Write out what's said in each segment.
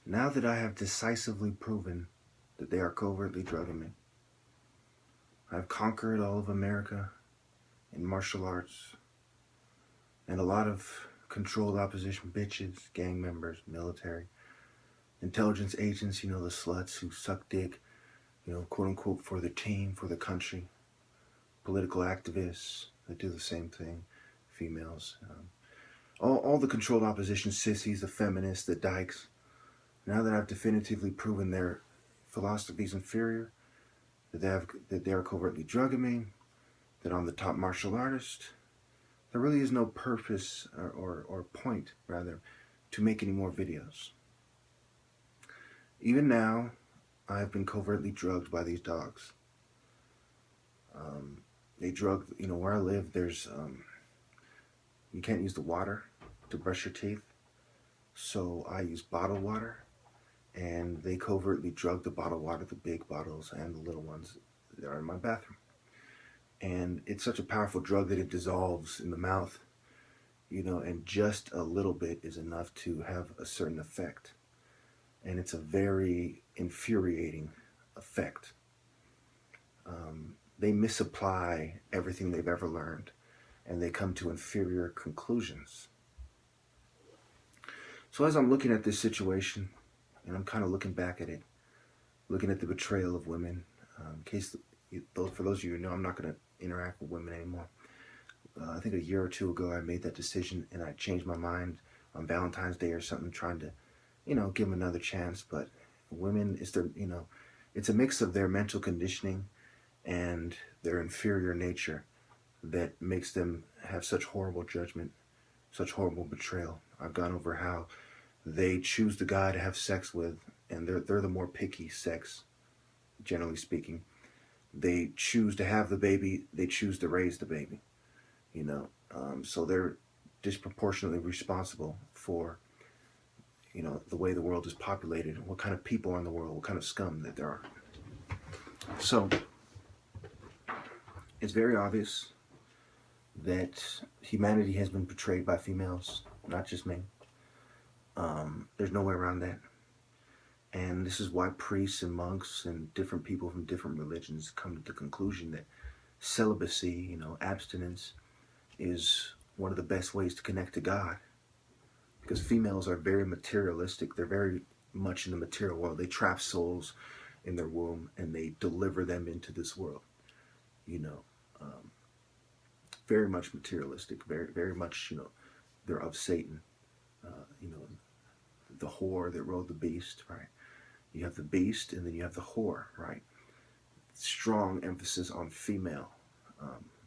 Now that I have decisively proven that they are covertly drugging me, I've conquered all of America in martial arts and a lot of controlled opposition bitches, gang members, military, intelligence agents, the sluts who suck dick, quote unquote, for the team, for the country, political activists that do the same thing, females, all the controlled opposition sissies, the feminists, the dykes. Now that I've definitively proven their philosophy is inferior, that they are covertly drugging me, that I'm the top martial artist, there really is no purpose or point, rather, to make any more videos. Even now, I have been covertly drugged by these dogs. They drug, where I live, you can't use the water to brush your teeth. So I use bottled water, and they covertly drug the bottled water, the big bottles and the little ones that are in my bathroom. And it's such a powerful drug that it dissolves in the mouth, and just a little bit is enough to have a certain effect. And it's a very infuriating effect. They misapply everything they've ever learned, and they come to inferior conclusions. So as I'm looking at this situation, and I'm kind of looking back at it, looking at the betrayal of women, for those of you who know, I'm not going to interact with women anymore. I think a year or two ago, I made that decision, and I changed my mind on Valentine's Day or something, trying to, give them another chance. But women, it's a mix of their mental conditioning and their inferior nature that makes them have such horrible judgment, such horrible betrayal. I've gone over how they choose the guy to have sex with, and they're the more picky sex, generally speaking. They choose to have the baby, they choose to raise the baby, so they're disproportionately responsible for, the way the world is populated, what kind of people are in the world, what kind of scum that there are. So it's very obvious that humanity has been betrayed by females, not just me. There's no way around that. And this is why priests and monks and different people from different religions come to the conclusion that celibacy, abstinence, is one of the best ways to connect to God. Because females are very materialistic. They're very much in the material world. They trap souls in their womb and they deliver them into this world. Very much materialistic. Very, very much, they're of Satan. The whore that rode the beast, right? You have the beast and then you have the whore, right? Strong emphasis on female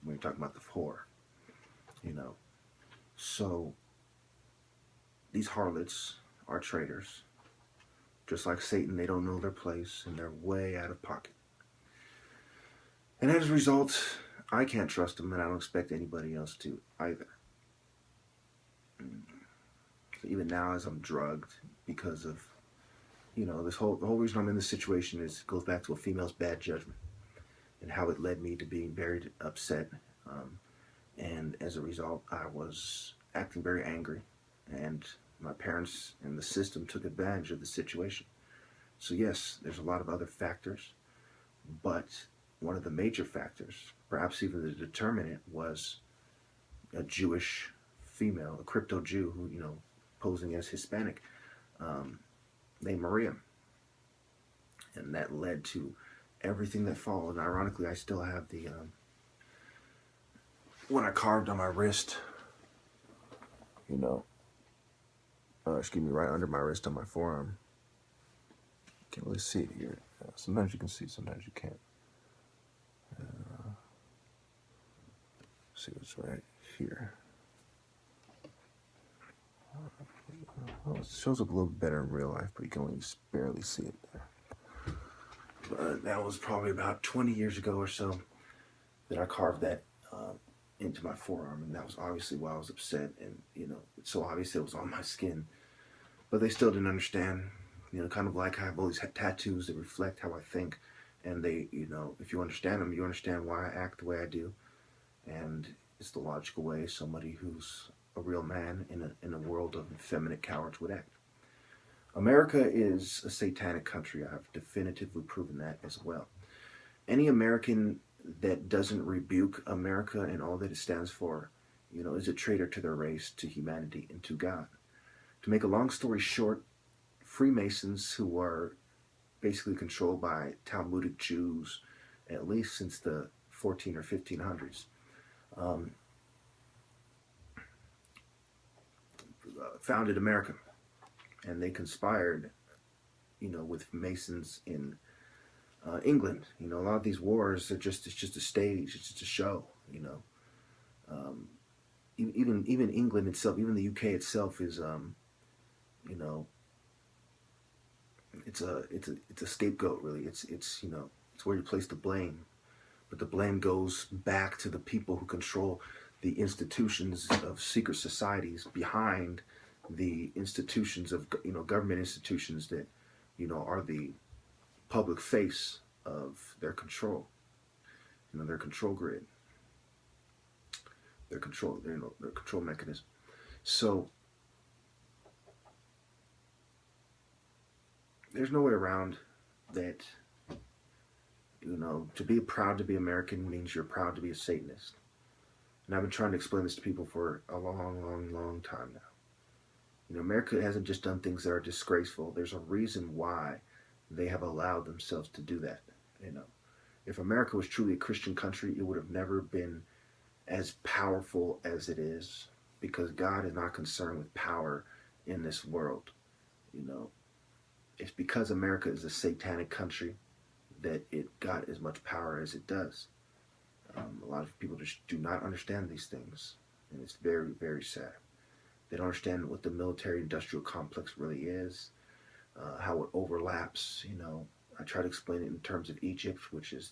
when you're talking about the whore, So these harlots are traitors. Just like Satan, they don't know their place and they're way out of pocket. And as a result, I can't trust them and I don't expect anybody else to either. So even now as I'm drugged because of, the whole reason I'm in this situation goes back to a female's bad judgment and how it led me to being very upset. And as a result, I was acting very angry, and my parents and the system took advantage of the situation. So yes, there's a lot of other factors, but one of the major factors, perhaps even the determinant, was a Jewish female, a crypto Jew who, posing as Hispanic, named Maria. And that led to everything that followed. And ironically, I still have the, when I carved on my wrist, right under my wrist on my forearm. Can't really see it here. Sometimes you can see, sometimes you can't. See what's right here. Well, it shows up a little better in real life, but you can only barely see it there. But that was probably about 20 years ago or so that I carved that into my forearm, and that was obviously why I was upset, and it's so obvious it was on my skin. But they still didn't understand, kind of like I've always had tattoos that reflect how I think, and they, if you understand them, you understand why I act the way I do, and it's the logical way somebody who's a real man in a world of effeminate cowards would act. America is a satanic country. I have definitively proven that as well. Any American that doesn't rebuke America and all that it stands for, is a traitor to their race, to humanity, and to God. To make a long story short, Freemasons, who are basically controlled by Talmudic Jews, at least since the 14 or 1500s, founded America, and they conspired, with Masons in England. A lot of these wars are it's just a stage, it's just a show. Even England itself, even the UK itself is, it's a scapegoat, really. It's where you place the blame, but the blame goes back to the people who control the institutions of secret societies behind the institutions of government institutions that are the public face of their control, their control grid, their control mechanism. So there's no way around that. To be proud to be American means you're proud to be a Satanist. And I've been trying to explain this to people for a long time now. America hasn't just done things that are disgraceful. There's a reason why they have allowed themselves to do that. If America was truly a Christian country, it would have never been as powerful as it is, because God is not concerned with power in this world. It's because America is a satanic country that it got as much power as it does. A lot of people just do not understand these things, and it's very, very sad. They don't understand what the military-industrial complex really is, how it overlaps. I try to explain it in terms of Egypt, which is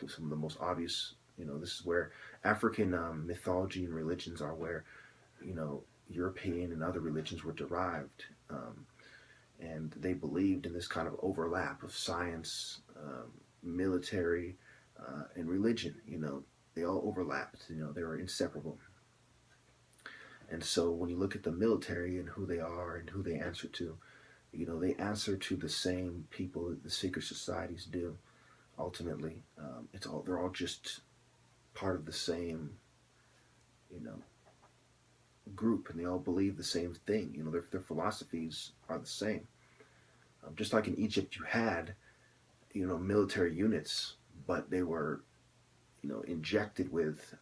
some of the most obvious. This is where African mythology and religions are where, European and other religions were derived. And they believed in this kind of overlap of science, military, and religion. They all overlapped. They were inseparable. And so when you look at the military and who they are and who they answer to, they answer to the same people that the secret societies do. Ultimately, they're all just part of the same, group, and they all believe the same thing. Their philosophies are the same. Just like in Egypt, you had, military units, but they were, injected with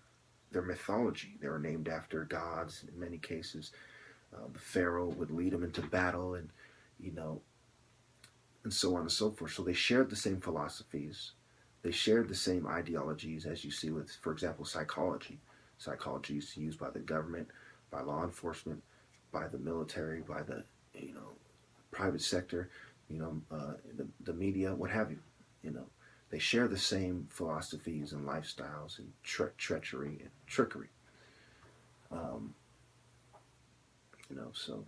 their mythology. They were named after gods in many cases. The pharaoh would lead them into battle, and and so on and so forth. So they shared the same philosophies. They shared the same ideologies, as you see with, for example, psychology. Psychology is used by the government, by law enforcement, by the military, by the private sector, the media, what have you. They share the same philosophies and lifestyles and treachery and trickery. So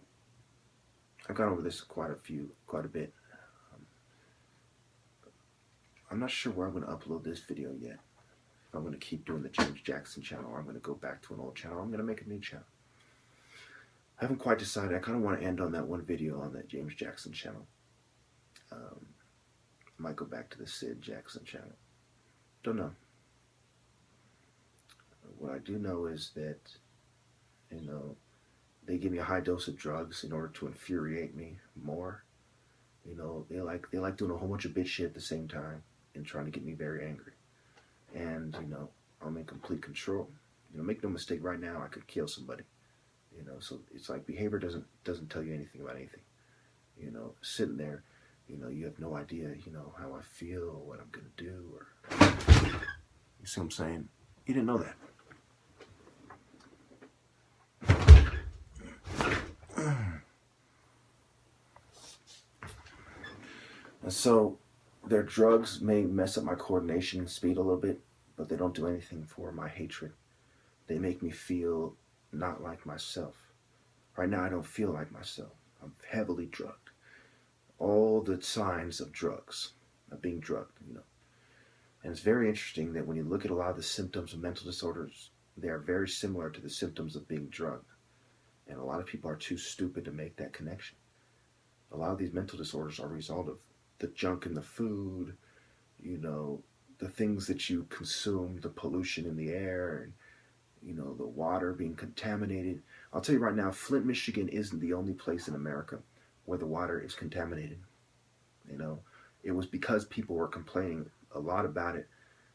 I've gone over this quite a bit. I'm not sure where I'm going to upload this video yet. If I'm going to keep doing the James Jackson channel, or I'm going to go back to an old channel, or I'm going to make a new channel. I haven't quite decided. I kind of want to end on that one video on that James Jackson channel. I might go back to the Sid Jackson channel. Don't know. What I do know is that, they give me a high dose of drugs in order to infuriate me more. They like doing a whole bunch of bitch shit at the same time and trying to get me very angry. And, I'm in complete control. Make no mistake, right now I could kill somebody. So it's like behavior doesn't tell you anything about anything. Sitting there, you have no idea, how I feel or what I'm going to do. Or you see what I'm saying? You didn't know that. And so their drugs may mess up my coordination and speed a little bit, but they don't do anything for my hatred. They make me feel not like myself. Right now I don't feel like myself. I'm heavily drugged. All the signs of drugs, of being drugged, And it's very interesting that when you look at a lot of the symptoms of mental disorders, they are very similar to the symptoms of being drugged. And a lot of people are too stupid to make that connection. A lot of these mental disorders are a result of the junk in the food, you know, the things that you consume, the pollution in the air, and, you know, the water being contaminated. I'll tell you right now, Flint, Michigan isn't the only place in America where the water is contaminated. You know, it was because people were complaining a lot about it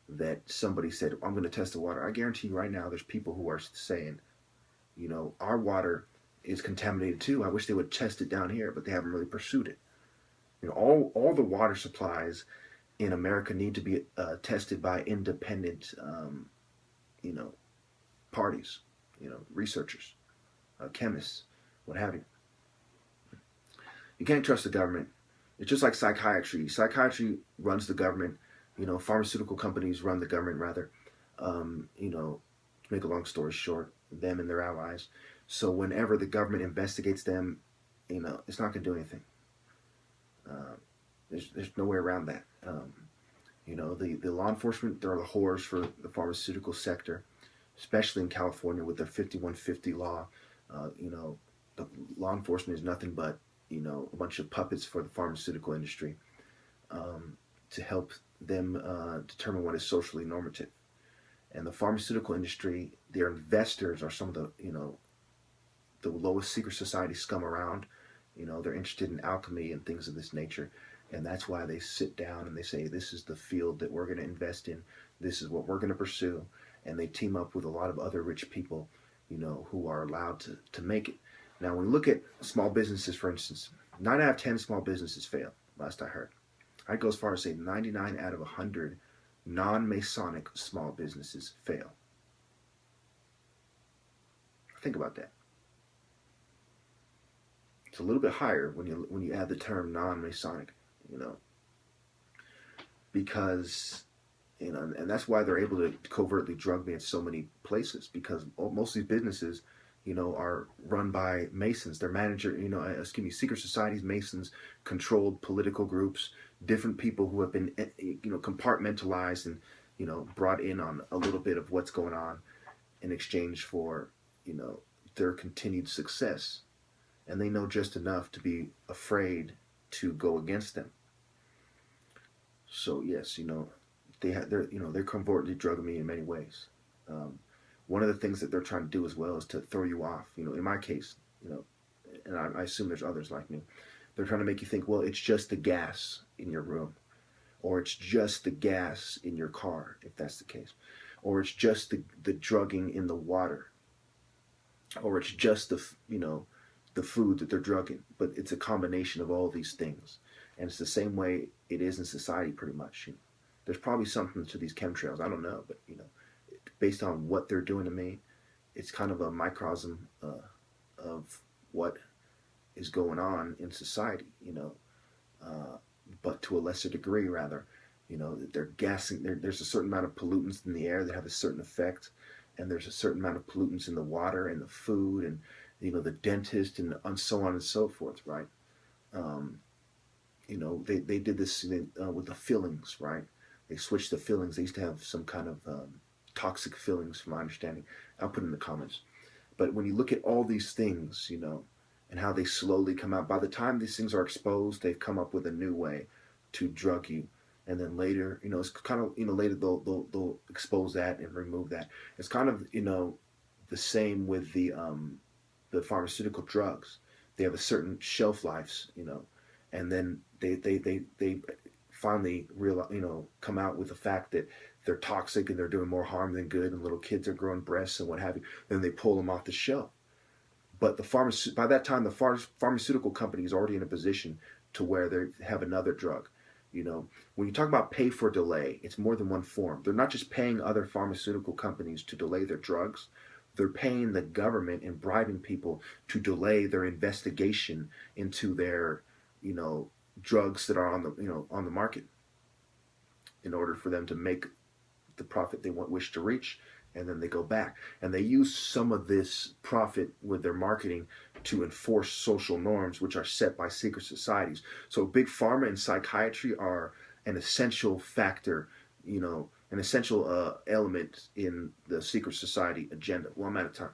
that somebody said, I'm going to test the water. I guarantee you right now, there's people who are saying, you know, our water is contaminated too. I wish they would test it down here, but they haven't really pursued it. You know, all the water supplies in America need to be tested by independent, you know, parties, you know, researchers, chemists, what have you. You can't trust the government. It's just like psychiatry. Psychiatry runs the government. You know, pharmaceutical companies run the government, rather. You know, to make a long story short, them and their allies. So whenever the government investigates them, you know, it's not going to do anything. There's no way around that. You know, the law enforcement, they're the whores for the pharmaceutical sector, especially in California with their 5150 law. You know, the law enforcement is nothing but, you know, a bunch of puppets for the pharmaceutical industry to help them determine what is socially normative. And the pharmaceutical industry, their investors are some of the, you know, the lowest secret society scum around. You know, they're interested in alchemy and things of this nature. And that's why they sit down and they say, this is the field that we're going to invest in. This is what we're going to pursue. And they team up with a lot of other rich people, you know, who are allowed to make it. Now, when we look at small businesses, for instance, 9 out of 10 small businesses fail, last I heard. I'd go as far as say 99 out of 100 non-Masonic small businesses fail. Think about that. It's a little bit higher when you add the term non-Masonic, you know, because, you know, and that's why they're able to covertly drug me in so many places, because most of these businesses, you know, are run by Masons. They're secret societies, Masons, controlled political groups, different people who have been, you know, compartmentalized and, you know, brought in on a little bit of what's going on in exchange for, you know, their continued success. And they know just enough to be afraid to go against them. So yes, you know, they're covertly drugging me in many ways. One of the things that they're trying to do as well is to throw you off. You know, in my case, you know, and I assume there's others like me. They're trying to make you think, well, it's just the gas in your room, or it's just the gas in your car, if that's the case, or it's just the drugging in the water, or it's just the, you know, the food that they're drugging. But it's a combination of all these things, and it's the same way it is in society, pretty much. You know, there's probably something to these chemtrails. I don't know, but you know, based on what they're doing to me, it's kind of a microcosm of what is going on in society, you know, but to a lesser degree, rather. You know, they're gassing, there's a certain amount of pollutants in the air that have a certain effect, and there's a certain amount of pollutants in the water and the food and, you know, the dentist and so on and so forth, right? You know, they did this with the fillings, right? They switched the fillings. They used to have some kind of toxic fillings, from my understanding. I'll put it in the comments. But when you look at all these things, you know, and how they slowly come out, by the time these things are exposed, they've come up with a new way to drug you. And then later, you know, it's kind of, you know, later they'll expose that and remove that. It's kind of, you know, the same with the pharmaceutical drugs. They have a certain shelf lives, you know, and then they finally come out with the fact that they're toxic and they're doing more harm than good, and little kids are growing breasts and what have you. Then they pull them off the shelf. But by that time, the pharmaceutical company is already in a position to where they have another drug. You know, when you talk about pay for delay, it's more than one form. They're not just paying other pharmaceutical companies to delay their drugs. They're paying the government and bribing people to delay their investigation into their, you know, drugs that are on the market, in order for them to make the profit they wish to reach. And then they go back and they use some of this profit with their marketing to enforce social norms, which are set by secret societies. So big pharma and psychiatry are an essential factor, you know, an essential element in the secret society agenda. Well, I'm out of time.